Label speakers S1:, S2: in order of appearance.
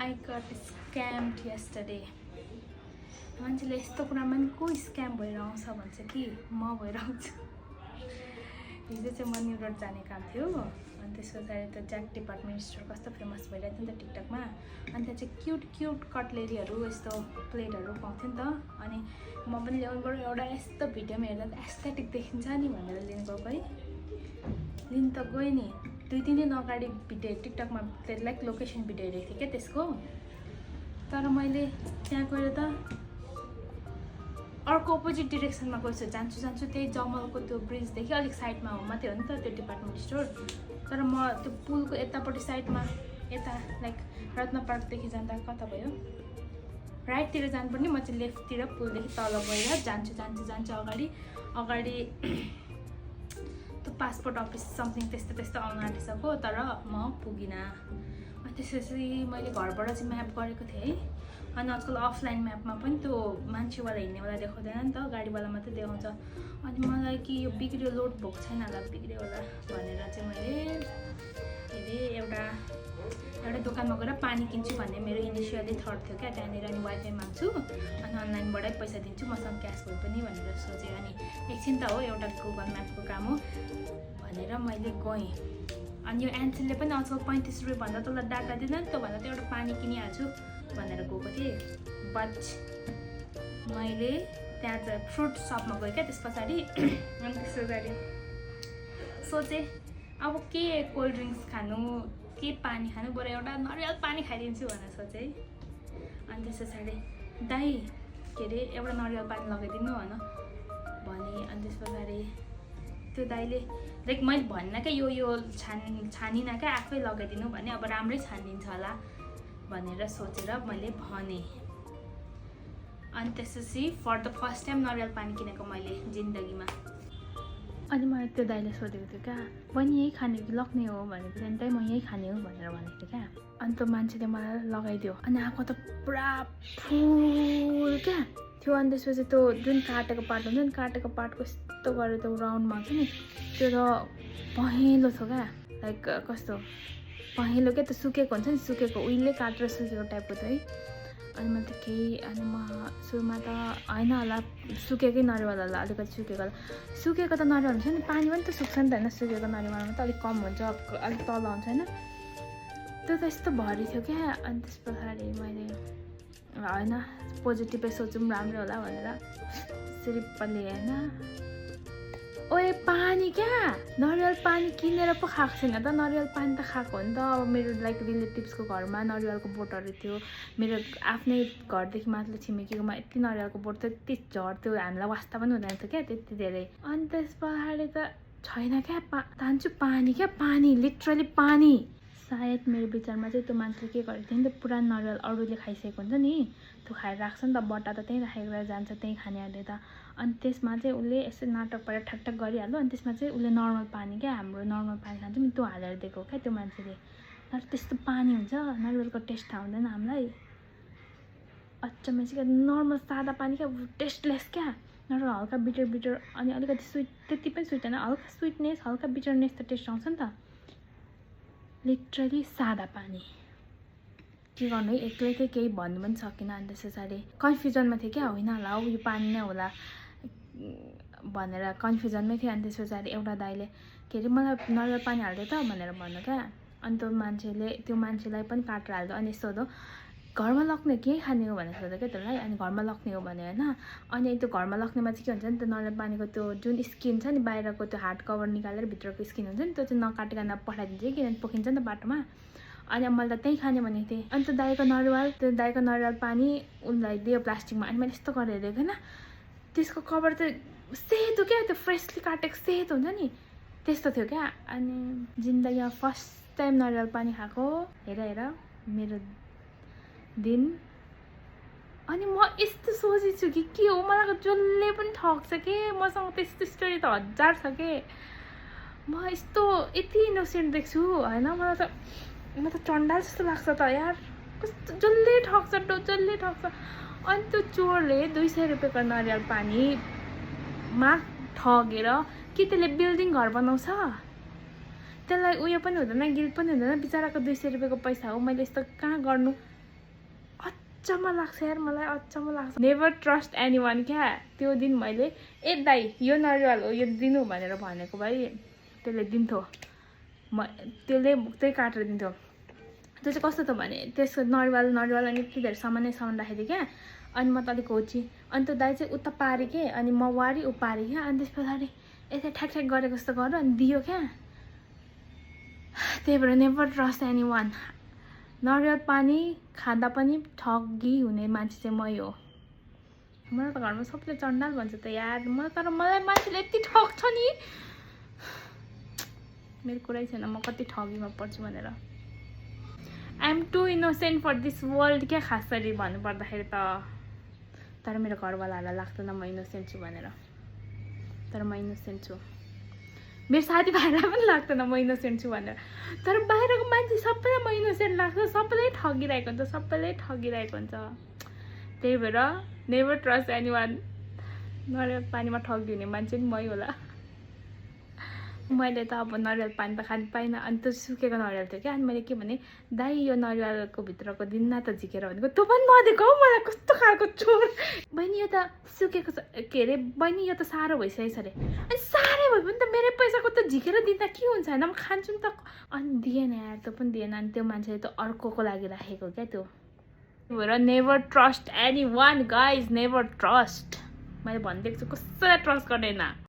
S1: I got scammed yesterday. मान्छेले यस्तो कुरामा नि को स्क्याम भएर आउँछ भन्छ कि म भएर आउँछु। हिजो चाहिँ म न्यु रोड जाने काम थियो अनि त्यस पछाडि त ज्याक डिपार्टमेन्ट स्टोर कस्तो फेमस भइरहेको थियो नि त टिकटकमा। अनि त्यहाँ चाहिँ क्युट कटलेरीहरू यस्तो प्लेटहरू पाउँथ्यो नि त। अनि म पनि ल्याउनु पऱ्यो एउटा यस्तो भिडियोमा हेर्दा एस्थेटिक देखिन्छ नि भनेर लिनु गएको है। लिनु त गएँ नि 2-3 दिन अगाडि भिडियो टिकटकमा लाइक लोकेसन भिडियो हेरेको थिएँ क्या त्यसको। तर मैले त्यहाँ गएर त अर्को अपोजिट डिरेक्सनमा गएछु। जान्छु त्यही जमलको त्यो ब्रिजदेखि अलिक साइडमा हो मात्रै हो नि त त्यो डिपार्टमेन्ट स्टोर। तर म त्यो पुलको यतापट्टि साइडमा यता लाइक रत्न पार्कदेखि जाँदा कता भयो राइटतिर जानुपर्ने, म चाहिँ लेफ्टतिर पुलदेखि तल गएर जान्छु अगाडि त्यो पासपोर्ट अफिस समथिङ त्यस्तो आउनु आँटिसक्यो तर म पुगिनँ। अनि त्यसपछि मैले घरबाट चाहिँ म्याप गरेको थिएँ है। अनि आजकल अफलाइन म्यापमा पनि त्यो मान्छेवाला हिँड्नेवाला देखाउँदैन नि त, गाडीवाला मात्रै देखाउँछ। अनि मलाई कि यो बिग्रियो लोड भएको छैन होला बिग्रियो होला भनेर चाहिँ मैले के अरे एउटा दोकानमा गएर पानी किन्छु भन्ने मेरो इनिसियली थट थियो क्या। त्यहाँनिर अनि वाइफाई माग्छु अनि अनलाइनबाटै पैसा दिन्छु मसँग क्यास भए पनि भनेर सोचेँ। अनि एकछिन त हो एउटा गुगल म्यापको काम हो भनेर मैले गएँ। अनि यो एनसेलले पनि आजकल 35 रुपियाँ भन्दा तँलाई डाटा दिँदैन नि त भन्दा त एउटा पानी किनिहाल्छु भनेर गएको थिएँ। बट मैले त्यहाँ चाहिँ फ्रुट सपमा गएँ क्या त्यस पछाडि। अनि त्यस पछाडि सोचेँ अब के कोल्ड ड्रिङ्क्स खानु के पानी खानु बरु एउटा नरिवल पानी खाइदिन्छु भनेर सोचेँ। अनि त्यस पछाडि दाइ के अरे एउटा नरिवल पानी लगाइदिनु भने। अनि त्यस पछाडि त्यो दाइले लाइक मैले भन्न क्या यो छानिन क्या आफै लगाइदिनु भने अब राम्रै छानिदिन्छ होला भनेर सोचेर मैले भनेँ। अनि त्यसपछि फर द फर्स्ट टाइम नरिवल पानी किनेको मैले जिन्दगीमा। अनि मलाई त्यो दाइले सोधेको थियो क्या बहिनी यही खाने कि लग्ने हो भनेको थियो। अनि म यही खाने हो भनेर भनेको थिएँ क्या। अनि त्यो मान्छेले मलाई लगाइदियो अनि आएको त पुरा फुल क्या थियो। अनि त्यसपछि त्यो जुन काटेको पार्ट हुन्छ नि काटेको पार्टको यस्तो गरेर त्यो राउन्डमा हुन्छ नि त्यो त पहेँलो थियो क्या। लाइक कस्तो पहेँलो क्या त्यो सुकेको हुन्छ नि सुकेको उहिले काटेर सुकेको टाइपको थियो है। अनि मैले त अनि म सुरुमा त होइन होला सुकेकै नरिवल होला अलिकति सुकेको त नरिवल हुन्छ नि पानी पनि त सुक्छ नि त होइन। सुकेको नरिवलमा त अलिक कम हुन्छ अलिक तल हुन्छ होइन त्यो त यस्तो भरि थियो क्या। अनि त्यस पछाडि मैले होइन पोजिटिभै सोचौँ राम्रो होला भनेर सिरिप लिएँ होइन। ओए पानी क्या नरिवल पानी किनेर पो खाएको छैन त नरिवल पानी त खाएको हो नि त। अब मेरो लाइक रिलेटिभ्सको घरमा नरिवलको बोटहरू थियो। मेरो आफ्नै घरदेखि माथि छिमेकीकोमा यति नरिवलको बोट थियो यति झर्थ्यो हामीलाई वास्ता पनि हुँदैन थियो क्या त्यति धेरै। अनि त्यस पछाडि त छैन क्या तान्छु पानी क्या पानी लिटरली पानी। सायद मेरो विचारमा चाहिँ त्यो मान्छेले के गरेको थियो नि त पुरानो नरिवल अरूले खाइसकेको हुन्छ नि त्यो खाएर राख्छ नि त बट्टा त त्यहीँ राखेर जान्छ त्यहीँ खानेहरूले त। अनि त्यसमा चाहिँ उसले यसो नाटक पारेर ठकठक गरिहाल्यो। अनि त्यसमा चाहिँ उसले नर्मल पानी क्या हाम्रो नर्मल पानी खान्छौँ नि त्यो हालेर दिएको क्या त्यो मान्छेले। तर त्यस्तो पानी हुन्छ नरिवलको टेस्ट थाहा हुँदैन हामीलाई। अचम्मै चाहिँ नर्मल सादा पानी क्या टेस्टलेस क्या नरिवल हल्का बिटर अनि अलिकति स्विट त्यति पनि स्विट होइन हल्का स्विटनेस हल्का बिटरनेस त टेस्ट आउँछ नि त। लिटरली सादा पानी के गर्नु है एक्लै चाहिँ केही भन्नु पनि सकिनँ। अनि त्यस पछाडि कन्फ्युजनमा थियो क्या होइन होला हौ यो पानी नै होला भनेर कन्फ्युजनमै थियो। अनि त्यस पछाडि एउटा दाइले के अरे मलाई नरिवल पानी हाल्दै त भनेर भन्नु क्या। अनि त्यो मान्छेलाई पनि काटेर हाल्दो अनि यस्तो हो घरमा लग्ने के खाने हो भनेर सोध्यो क्या त्यसलाई। अनि घरमा लग्ने हो भने होइन अनि त्यो घरमा लग्नेमा चाहिँ के हुन्छ नि त्यो नरिवल पानीको त्यो जुन स्किन छ नि बाहिरको त्यो हार्ड कभर निकालेर भित्रको स्किन हुन्छ नि त्यो चाहिँ नकाटिकन पठाइदिन्छ कि किनभने पोखिन्छ नि त बाटोमा। अनि मैले त त्यहीँ खाने भनेको थिएँ। अनि त्यो दाइको नरिवल पानी उसलाई दियो प्लास्टिकमा। अनि मैले यस्तो गरेर हेरेको होइन त्यसको कभर चाहिँ सेतो क्या त्यो फ्रेसली काटेको सेतो हुन्छ नि त्यस्तो थियो क्या। अनि जिन्दगीमा फर्स्ट टाइम नरिवल पानी खाएको हेर मेरो दिन। अनि म यस्तो सोचेछु कि के हो मलाई जसले पनि ठग्छ कि मसँग त्यस्तो स्टोरी त 1000 छ कि म यस्तो यति इनोसेन्ट देख्छु होइन। म त चण्डाल जस्तो लाग्छ त यार कस्तो जसले ठग्छ। अनि त्यो चोरले 200 रुपियाँको नरिवल पानीमा ठगेर कि त्यसले बिल्डिङ घर बनाउँछ त्यसलाई उयो पनि हुँदैन गिल्ट पनि हुँदैन बिचराको 200 रुपियाँको पैसा हो मैले यस्तो कहाँ गर्नु अचम्म लाग्छ यार, मलाई अचम्म लाग्छ। नेभर ट्रस्ट एनी वान क्या। त्यो दिन मैले ए दाइ यो नरिवल हो यो दिनु भनेर भनेको भाइ त्यसले दिन्थ्यो, त्यसले त्यही काटेर दिन्थ्यो। त्यो चाहिँ कस्तो त भने त्यसको नरिवल अनि यति धेरै सामान राखेको थिएँ क्या। अनि म त अलिक होची, अनि त्यो दाइ चाहिँ उता पारेँ के, अनि म वारी ऊ पारेँ क्या। अनि त्यस पछाडि यता ठ्याक ठ्याक गरेको जस्तो गर अनि दियो क्या। त्यही भएर नेभर ट्रस्ट एनी वान। नरिवल पानी खाँदा पनि ठगी हुने मान्छे चाहिँ मै हो। मलाई त घरमा सबले चण्डाल भन्छ त यार, तर मलाई मान्छेले यति ठग्छ नि, मेरो कुरै छैन म कति ठगीमा पर्छु भनेर। I am too innocent for this world क्या खासरी भन्नुपर्दाखेरि त। तर मेरो घरवालाहरूलाई लाग्दैन म इनोसेन्ट छु भनेर, तर म इनोसेन्ट छु। मेरो साथीभाइलाई पनि लाग्दैन म इनोसेन्ट छु भनेर, तर बाहिरको मान्छे सबैलाई म इनोसेन्ट लाग्छ। सबैले ठगिरहेको हुन्छ, सबैले ठगिरहेको हुन्छ। त्यही भएर नेभर ट्रस्ट एनी वान। नरिवल पानीमा ठगी हुने मान्छे पनि मै होला। मैले त अब नरिवल पानी त खानु पाइनँ, अनि त्यो सुकेको नरिवल थियो क्या। अनि मैले के भने दाइ यो नरिवलको भित्रको दिन्न त झिकेर भनेको, त्यो पनि नदिएको हौ मलाई। कस्तो खालको चोर। बहिनी यो त सुकेको छ के अरे, बहिनी यो त साह्रो भइसकेको छ अरे। अनि साह्रै भयो भने त मेरै पैसाको त झिकेर दिँदा के हुन्छ होइन, म खान्छु नि त। अनि दिएन यार, त्यो पनि दिएन। अनि त्यो मान्छेले त अर्कोको लागि राखेको क्या त्यो। त्यही भएर never trust any one guys, never trust. मैले भनिदिएको छु कसैलाई ट्रस्ट गर्दैन।